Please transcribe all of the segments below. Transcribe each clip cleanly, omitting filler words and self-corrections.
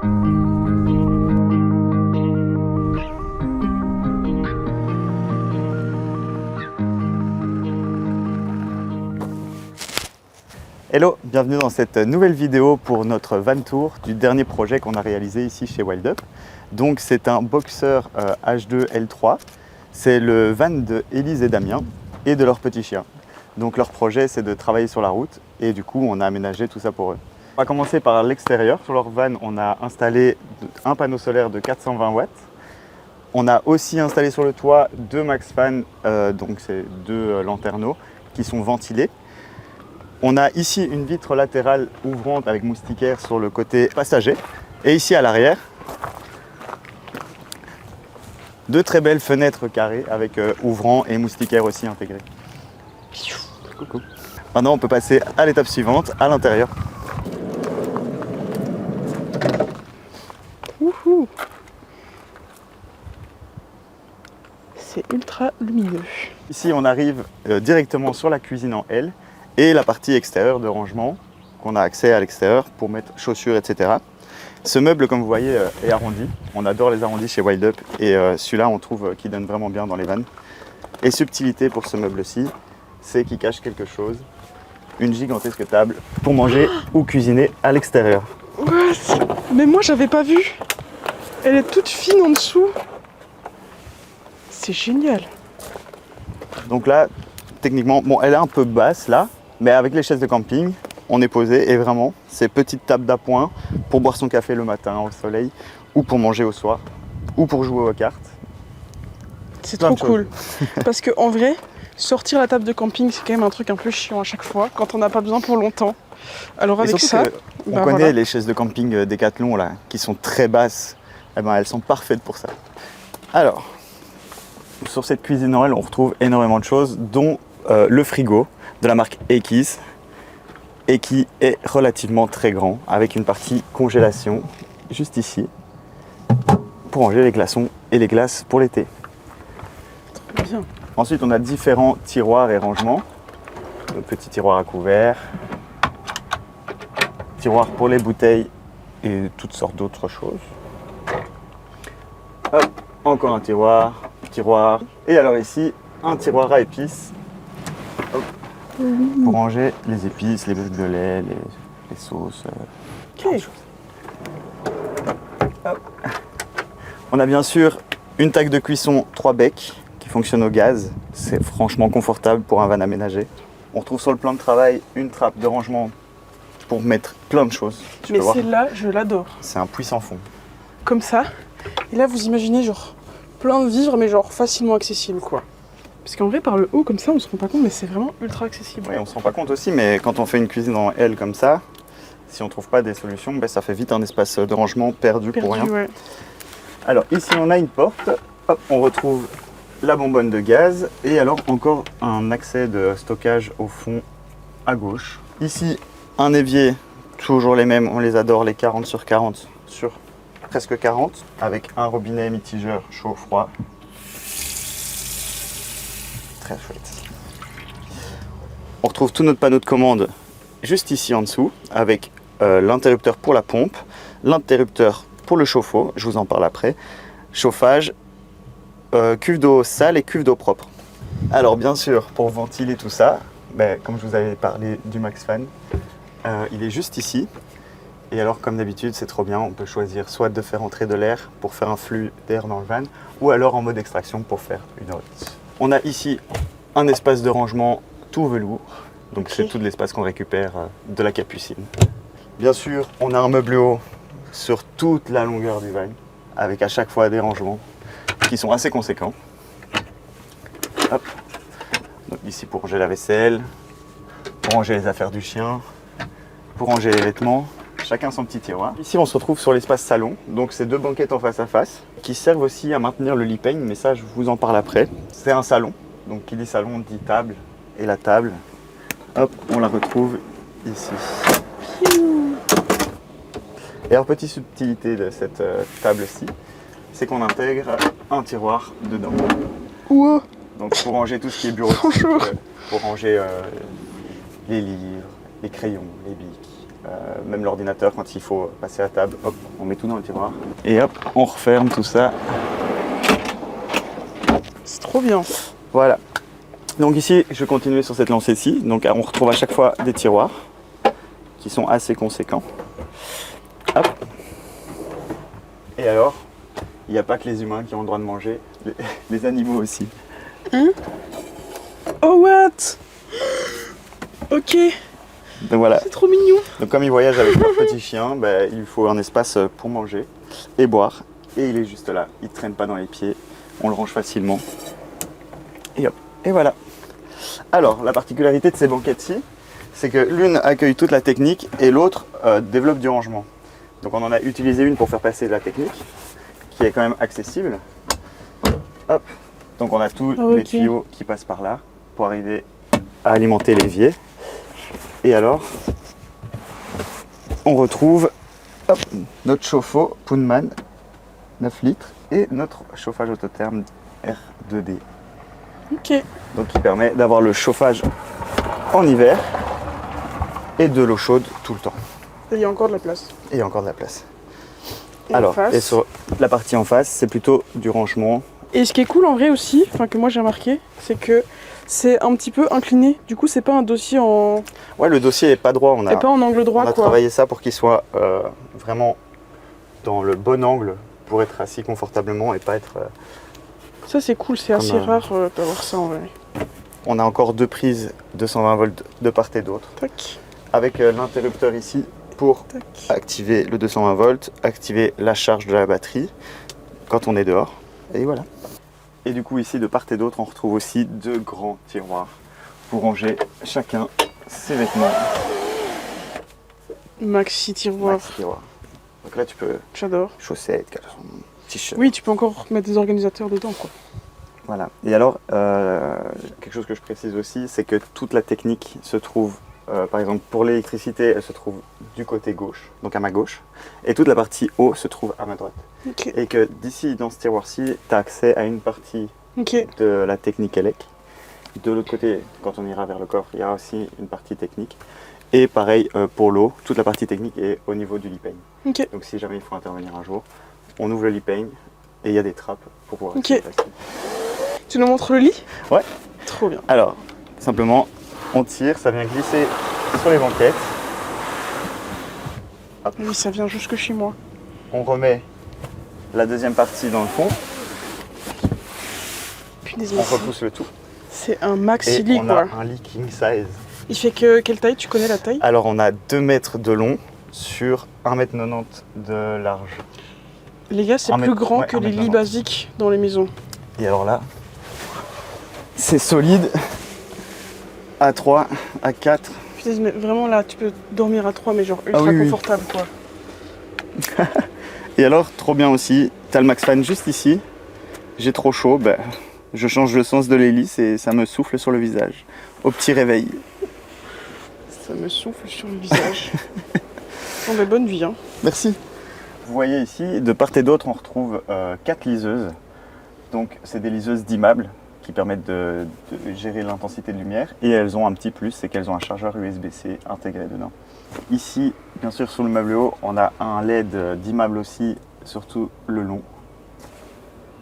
Hello, bienvenue dans cette nouvelle vidéo pour notre van tour du dernier projet qu'on a réalisé ici chez Wild Up. Donc c'est un Boxer H2 L3, c'est le van de Élise et Damien et de leur petit chien. Donc leur projet c'est de travailler sur la route et du coup on a aménagé tout ça pour eux. On va commencer par l'extérieur. Sur leur van on a installé un panneau solaire de 420 watts. On a aussi installé sur le toit deux MaxFan, donc c'est deux lanterneaux qui sont ventilés. On a ici une vitre latérale ouvrante avec moustiquaire sur le côté passager. Et ici à l'arrière, deux très belles fenêtres carrées avec ouvrant et moustiquaire aussi intégrés. Coucou. Maintenant on peut passer à l'étape suivante, à l'intérieur. C'est ultra lumineux. Ici on arrive directement sur la cuisine en L. Et la partie extérieure de rangement, qu'on a accès à l'extérieur pour mettre chaussures, etc. Ce meuble, comme vous voyez, est arrondi. On adore les arrondis chez Wild Up et celui-là, on trouve qu'il donne vraiment bien dans les vannes. Et subtilité pour ce meuble-ci, c'est qu'il cache quelque chose, une gigantesque table pour manger ou cuisiner à l'extérieur. What? Mais moi, j'avais pas vu. Elle est toute fine en dessous. C'est génial. Donc là, techniquement, bon, elle est un peu basse là, mais avec les chaises de camping, on est posé et vraiment, ces petites tables d'appoint pour boire son café le matin au soleil, ou pour manger au soir, ou pour jouer aux cartes. C'est trop cool. Parce que en vrai, sortir la table de camping, c'est quand même un truc un peu chiant à chaque fois, quand on n'a pas besoin pour longtemps. Alors avec ça, on connaît les chaises de camping Decathlon là, qui sont très basses, eh ben, elles sont parfaites pour ça. Alors, sur cette cuisine en L, on retrouve énormément de choses, dont le frigo de la marque Ekis et qui est relativement très grand avec une partie congélation juste ici pour ranger les glaçons et les glaces pour l'été. Trop bien. Ensuite on a différents tiroirs et rangements, le petit tiroir à couvert, tiroir pour les bouteilles et toutes sortes d'autres choses. Hop, encore un tiroir et alors ici un tiroir à épices. Pour ranger les épices, les briques de lait, les sauces. Okay. On a bien sûr une taque de cuisson 3 becs qui fonctionne au gaz. C'est franchement confortable pour un van aménagé. On retrouve sur le plan de travail une trappe de rangement pour mettre plein de choses. Mais celle-là, je l'adore. C'est un puits sans fond. Comme ça. Et là, vous imaginez genre plein de vivres, mais genre facilement accessible quoi. Parce qu'en vrai, par le haut, comme ça, on se rend pas compte, mais c'est vraiment ultra accessible. Oui, on se rend pas compte aussi, mais quand on fait une cuisine en L comme ça, si on trouve pas des solutions, ben, ça fait vite un espace de rangement perdu pour rien. Ouais. Alors ici, on a une porte. Hop, on retrouve la bonbonne de gaz et alors encore un accès de stockage au fond à gauche. Ici, un évier, toujours les mêmes, on les adore, les 40 sur 40 sur presque 40, avec un robinet mitigeur chaud-froid. Très chouette. On retrouve tout notre panneau de commande juste ici en dessous avec l'interrupteur pour la pompe, l'interrupteur pour le chauffe-eau, je vous en parle après, chauffage, cuve d'eau sale et cuve d'eau propre. Alors bien sûr, pour ventiler tout ça, ben, comme je vous avais parlé du MaxFan, il est juste ici. Et alors comme d'habitude, c'est trop bien, on peut choisir soit de faire entrer de l'air pour faire un flux d'air dans le van, ou alors en mode extraction pour faire une haute. On a ici un espace de rangement tout velours, donc c'est tout de l'espace qu'on récupère de la capucine. Bien sûr, on a un meublé sur toute la longueur du van, avec à chaque fois des rangements qui sont assez conséquents. Hop. Donc ici pour ranger la vaisselle, pour ranger les affaires du chien, pour ranger les vêtements. Chacun son petit tiroir. Ici on se retrouve sur l'espace salon, donc c'est deux banquettes en face à face qui servent aussi à maintenir le lit peigne, mais ça je vous en parle après. C'est un salon, donc qui dit salon dit table, et la table, hop, on la retrouve ici. Et alors petite subtilité de cette table-ci, c'est qu'on intègre un tiroir dedans. Wow. Donc pour ranger tout ce qui est bureautique, pour ranger les livres, les crayons, les bics, même l'ordinateur quand il faut passer à table, hop, on met tout dans le tiroir. Et hop, on referme tout ça. C'est trop bien. Voilà. Donc ici, je vais continuer sur cette lancée-ci. Donc on retrouve à chaque fois des tiroirs qui sont assez conséquents. Hop. Et alors, il n'y a pas que les humains qui ont le droit de manger, les animaux aussi. Hein? Oh what? Ok, Donc voilà. c'est trop mignon. Donc comme ils voyagent avec leur petit chien, ben, il faut un espace pour manger et boire. Et il est juste là, il ne traîne pas dans les pieds, on le range facilement. Et hop, et voilà. Alors, la particularité de ces banquettes-ci, c'est que l'une accueille toute la technique et l'autre développe du rangement. Donc on en a utilisé une pour faire passer de la technique, qui est quand même accessible. Hop. Donc on a tous les tuyaux qui passent par là pour arriver à alimenter l'évier. Et alors, on retrouve hop, notre chauffe-eau Poonman 9 litres et notre chauffage autotherme R2D. Ok. Donc qui permet d'avoir le chauffage en hiver et de l'eau chaude tout le temps. Et il y a encore de la place. Et il y a encore de la place. Et Alors, en face. et sur la partie en face, c'est plutôt du rangement. Et ce qui est cool en vrai aussi, enfin que moi j'ai remarqué, c'est que c'est un petit peu incliné. Du coup, c'est pas un dossier en. Ouais, le dossier est pas droit. On a, pas en angle droit, on a quoi. travaillé ça pour qu'il soit vraiment dans le bon angle pour être assis confortablement et pas être. Ça c'est cool, c'est assez rare d'avoir ça en vrai. On a encore deux prises 220 volts de part et d'autre. Tac. Avec l'interrupteur ici pour Tac. activer le 220 volts, activer la charge de la batterie quand on est dehors. Et voilà. Et du coup ici de part et d'autre on retrouve aussi deux grands tiroirs pour ranger chacun ses vêtements. Maxi tiroir. Maxi tiroir. Donc là tu peux J'adore. chaussettes, caleçons, t-shirt. Oui, tu peux encore mettre des organisateurs dedans, quoi. Voilà. Et alors quelque chose que je précise aussi, c'est que toute la technique se trouve, par exemple pour l'électricité, elle se trouve du côté gauche, donc à ma gauche, et toute la partie haut se trouve à ma droite. Ok. Et que d'ici, dans ce tiroir-ci, tu as accès à une partie Ok. de la technique élec. De l'autre côté, quand on ira vers le coffre, il y a aussi une partie technique. Et pareil pour l'eau, toute la partie technique est au niveau du lit-peigne. Ok. Donc si jamais il faut intervenir un jour, on ouvre le lit-peigne et il y a des trappes pour pouvoir Ok. accéder facile. Tu nous montres le lit? Ouais. Trop bien. Alors, simplement, on tire, ça vient glisser sur les banquettes. Hop. Oui, ça vient jusque chez moi. On remet la deuxième partie dans le fond, Punaise, on repousse le tout. c'est un maxi Et lit, on quoi. a un lit king size. Il fait que quelle taille? Tu connais la taille? Alors on a 2 mètres de long sur 1,90 m de large. Les gars, c'est Un plus mètre- grand ouais, que un les mètre lits 90. basiques dans les maisons. Et alors là, c'est solide. À 3, à 4. Punaise, mais vraiment là, tu peux dormir à 3, mais genre ultra oui, oui. confortable, quoi. Et alors, trop bien aussi, t'as le max fan juste ici. J'ai trop chaud, ben, je change le sens de l'hélice et ça me souffle sur le visage. Au petit réveil. Ça me souffle sur le visage. On a bonne vie, hein. Merci. Vous voyez ici, de part et d'autre, on retrouve 4 liseuses. Donc, c'est des liseuses d'immeubles qui permettent de gérer l'intensité de lumière. Et elles ont un petit plus, c'est qu'elles ont un chargeur USB-C intégré dedans. Ici, bien sûr, sous le meuble haut, on a un LED d'immeuble aussi, surtout le long.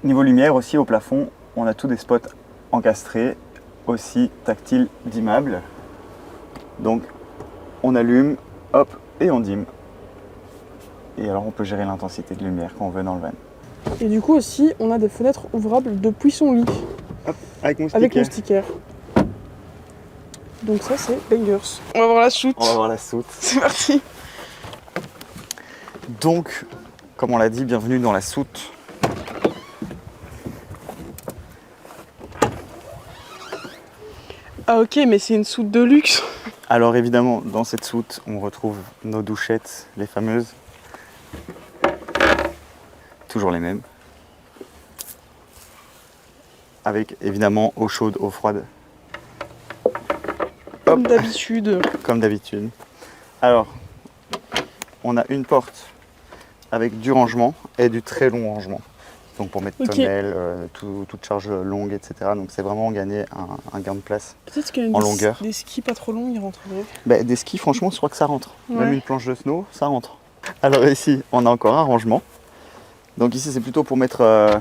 Niveau lumière aussi, au plafond, on a tous des spots encastrés, aussi tactiles d'immeuble. Donc, on allume, hop, et on dim. Et alors, on peut gérer l'intensité de lumière quand on veut dans le van. Et du coup aussi, on a des fenêtres ouvrables depuis son lit, Avec mon sticker. avec le sticker. Donc ça, c'est bangers. On va voir la soute. On va voir la soute. C'est parti. Donc, comme on l'a dit, bienvenue dans la soute. Ah ok, mais c'est une soute de luxe. Alors évidemment, dans cette soute, on retrouve nos douchettes, les fameuses. Toujours les mêmes. Avec évidemment eau chaude, eau froide, Comme d'habitude. comme d'habitude. Alors, on a une porte avec du rangement et du très long rangement. Donc pour mettre Ok. tonnelle, toute charge longue, etc. Donc c'est vraiment gagner un gain de place. Peut-être qu'il y a En longueur. des skis pas trop longs, ils rentreraient. Bah, des skis, franchement, je crois que ça rentre. Ouais. Même une planche de snow, ça rentre. Alors ici, on a encore un rangement. Donc ici, c'est plutôt pour mettre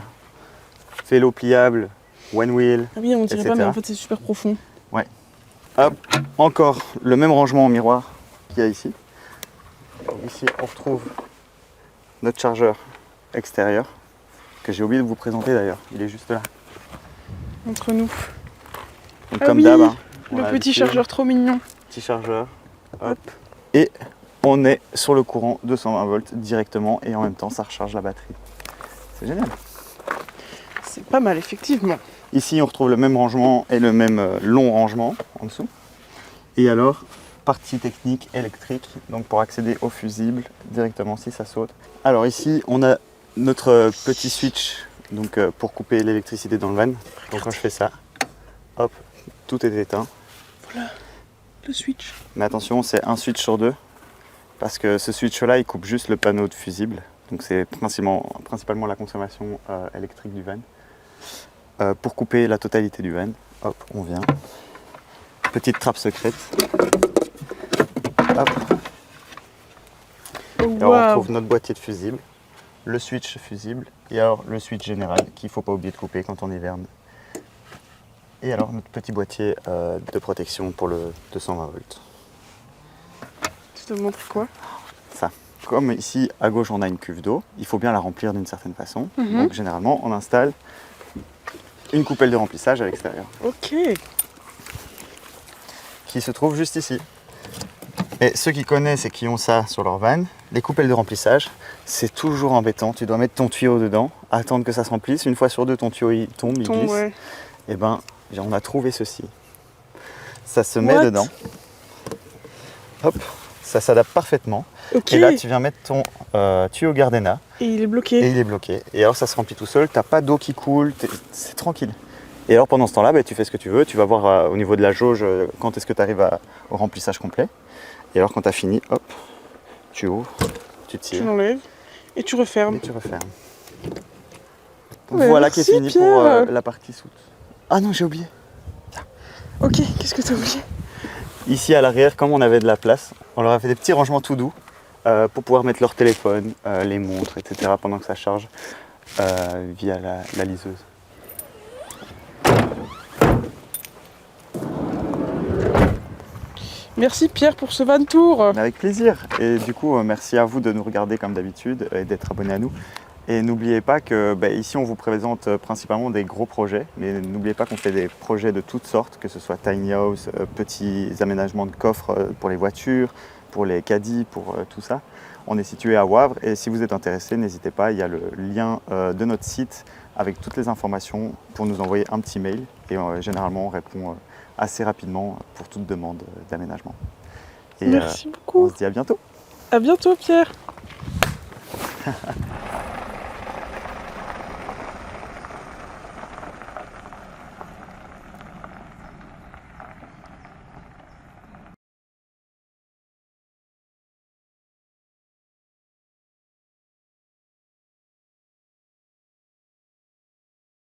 vélo pliable, one wheel, Ah oui, on dirait pas, etc. mais en fait, c'est super profond. Hop, encore le même rangement en miroir qu'il y a ici. Donc ici, on retrouve notre chargeur extérieur, que j'ai oublié de vous présenter d'ailleurs. Il est juste là. Entre nous. Donc Ah comme oui, d'hab, hein, on le a petit l'habitude. chargeur trop mignon. Petit chargeur, hop. Et on est sur le courant 220 volts directement et en même temps ça recharge la batterie. C'est génial. C'est pas mal, effectivement. Ici on retrouve le même rangement et le même long rangement en dessous. Et alors, partie technique électrique, donc pour accéder au fusible directement si ça saute. Alors ici on a notre petit switch donc, pour couper l'électricité dans le van. Donc quand je fais ça, hop, tout est éteint. Voilà, le switch. Mais attention, c'est un switch sur deux, parce que ce switch-là, il coupe juste le panneau de fusible. Donc c'est principalement la consommation électrique du van. Pour couper la totalité du van, hop, on vient. Petite trappe secrète. Hop. Oh, Et alors, on waouh. retrouve notre boîtier de fusible, le switch fusible, et alors le switch général qu'il ne faut pas oublier de couper quand on hiverne. Et alors notre petit boîtier de protection pour le 220 volts. Tu te montres quoi? Ça. Comme ici à gauche on a une cuve d'eau, il faut bien la remplir d'une certaine façon. Mhm. Donc généralement on installe une coupelle de remplissage à l'extérieur Ok. qui se trouve juste ici. Et ceux qui connaissent et qui ont ça sur leur van, les coupelles de remplissage, c'est toujours embêtant. Tu dois mettre ton tuyau dedans, attendre que ça se remplisse. Une fois sur deux ton tuyau il tombe, il glisse. Ouais. Et ben on a trouvé ceci. Ça se met What? dedans. Hop, ça s'adapte parfaitement. Ok. Et là tu viens mettre ton tuyau Gardena. Et il est Et bloqué. il est bloqué. Et alors ça se remplit tout seul, t'as pas d'eau qui coule, c'est tranquille. Et alors pendant ce temps-là, bah, tu fais ce que tu veux, tu vas voir au niveau de la jauge quand est-ce que tu arrives au remplissage complet. Et alors quand tu as fini, hop, tu ouvres, tu Tu tires l'enlèves et tu refermes. et tu refermes. Ouais, Voilà qui est merci, fini pour Pierre. la partie soute. Ah non, j'ai oublié. Ok, qu'est-ce que t'as oublié? Ici à l'arrière, comme on avait de la place, on leur a fait des petits rangements tout doux pour pouvoir mettre leur téléphone, les montres, etc. pendant que ça charge via la liseuse. Merci Pierre pour ce van tour. Mais avec plaisir. Et du coup, merci à vous de nous regarder comme d'habitude et d'être abonnés à nous. Et n'oubliez pas que ici, on vous présente principalement des gros projets. Mais n'oubliez pas qu'on fait des projets de toutes sortes, que ce soit tiny house, petits aménagements de coffres pour les voitures, pour les caddies, pour tout ça. On est situé à Wavre et si vous êtes intéressé, n'hésitez pas, il y a le lien de notre site avec toutes les informations pour nous envoyer un petit mail. Et généralement, on répond assez rapidement pour toute demande d'aménagement. Et Merci on beaucoup. se dit à bientôt. À bientôt Pierre.